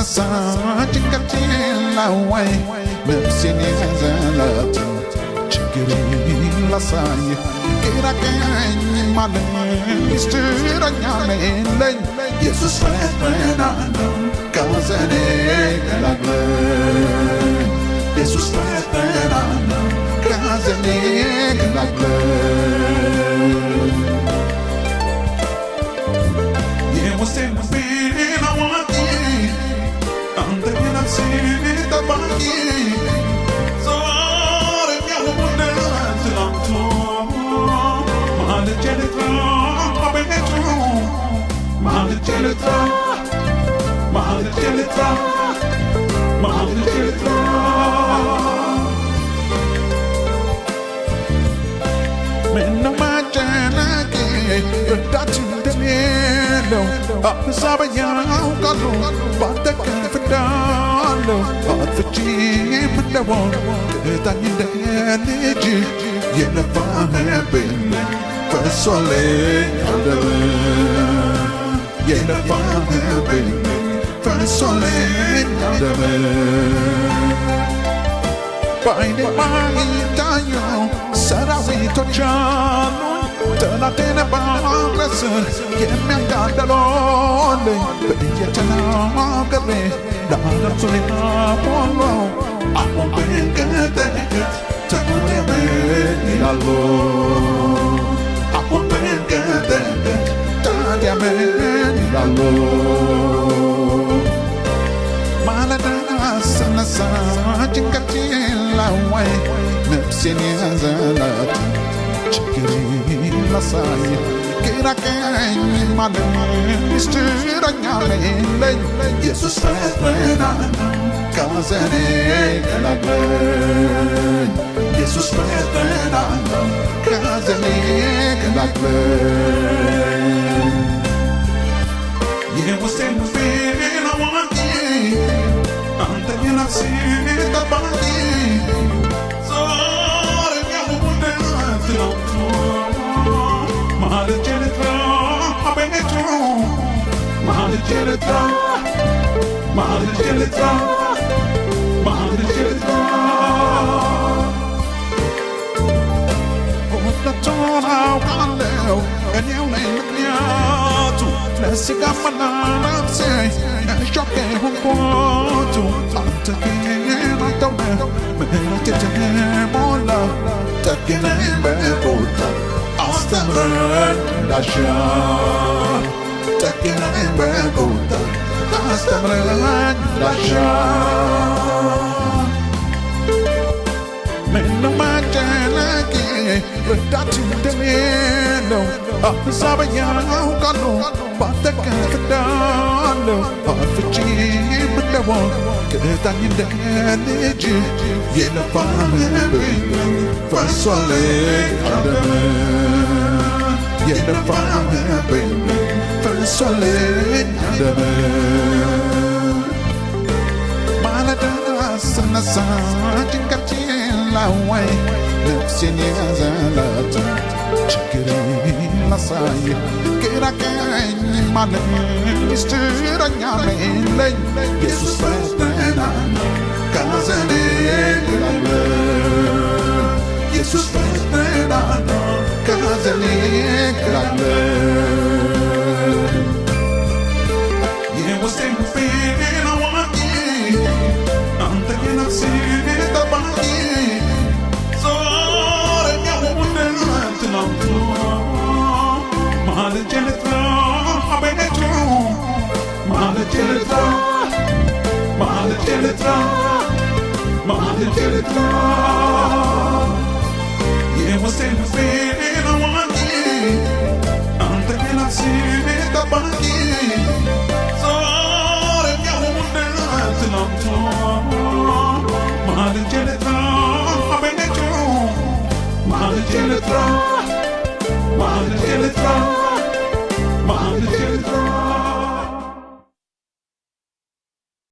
سنسا ጭንቀቴን ላዋይ ነፍሴን የዘለት ችግሬን ላሳይ ግራ ቀኝ ማለም ሚስጥረኛ ነኝ ኢየሱስ ፈተናለሁ ከሐዘኔ ገላግለኝ ኢየሱስ ፈተናለሁ ከሐዘኔ ገላግለኝ የውስጤን ልቤን አዋቂ አንተ የነፍሴን ጠባቂ ዛሬም ያለሙለት ትናንቱ ማልጄ ልጥራ አቤቱ ማልጄ ልጥራ ማልጄ ልጥራ ማልጄ ልጥራ ምነው መጨነቄ ረዳት እንደሌለው አሕዛብ ያውቃሉ ባንተ ከፍ እንዳለው አጥፍቼም እንደሆን ቅጣኝ እንደ ልጅ የለፋህብኝ ፈሶልኛል ደምህ የለፋህብኝ ፈሶልኛል ደምህ በዓይኔ የማይታዩ ሰራዊቶች አሉኝ ጠላቴን በማግለስር የሚያጋድሉልኝ በየተናገሬ ለዓለም ዙሪያ ሁሉ አሁን ብንቀጠቅጥ ተቆጥተህ ምን ይላሉ አሁን ብንቀጠቅጥ ታዲያ ምን ይላሉ ማለዳ ስነሳ ጭንቀቴን ላዋይ ነፍሴን የያዘላት ችግሬን ላሳይ ግራ ቀኝ ማለም ሚስጥረኛ ነኝ ኢየሱስ ፈተናለሁ ከሐዘኔ ገላግለኝ ኢየሱስ ፈተናለሁ ከሐዘኔ ገላግለኝ የውስጤን ልቤን አዋቂ አንተ የነፍሴን ጠባቂ ዛሬም ያለሙለት ትናንቱ ማልጄ ልጥራ አቤቱ ማልጄ ልጥራ ማልጄ ልጥራ ማልጄ ልጥራ ሁለቱን አውቃለሁ እኔው ነኝ ምክንያቱ ለሥጋና ለነፍሴ እሾህ የሆንኩት አንተ ግን አንተው ነህ ምሕረት የተሞላ ጠግነኝ በቁጣ አስተምረኝ እንዳሻህ ጠግነኝ በቁጣ አስተምረኝ እንዳሻህ ምነው መጨነቄ ረዳት እንደሌለው አሕዛብ ያውቃሉ ባንተ ከፍ እንዳለው አጥፍቼም እንደሆን ቅጣኝ እንደ ልጅ የለፋህብኝ ፈሶልኛል ደምህ የለፋህብኝ ፈሶልኛል ደምህ ማለዳ ስነሳ ጭንቀቴን ላዋይ ነፍሴን የያዘላት ችግሬን ላሳይ ግራ ቀኝ ማለም ሚስጥረኛ ነኝ ኢየሱስ ፈተናለሁ ከሐዘኔ ገላግለኝ ኢየሱስ ፈተናለሁ ከሐዘኔ ገላግለኝ የውስጤን ልቤን አዋቂ አንተ የነፍሴን ጠባቂ ዛሬም ያለሙለት ትናንቱ ማልጄ ልጥራ አቤቱ ማልጄ ልጥራ ማልጄ ልጥራ ማልጄ ልጥራ የውስጤን ልቤን አዋቂ አንተ የነፍሴን ጠባቂ ዛሬም ያለሙለት ትናንቱ ማልጄ ልጥራ አቤቱ ማልጄ ልጥራ ማልጄ ልጥራ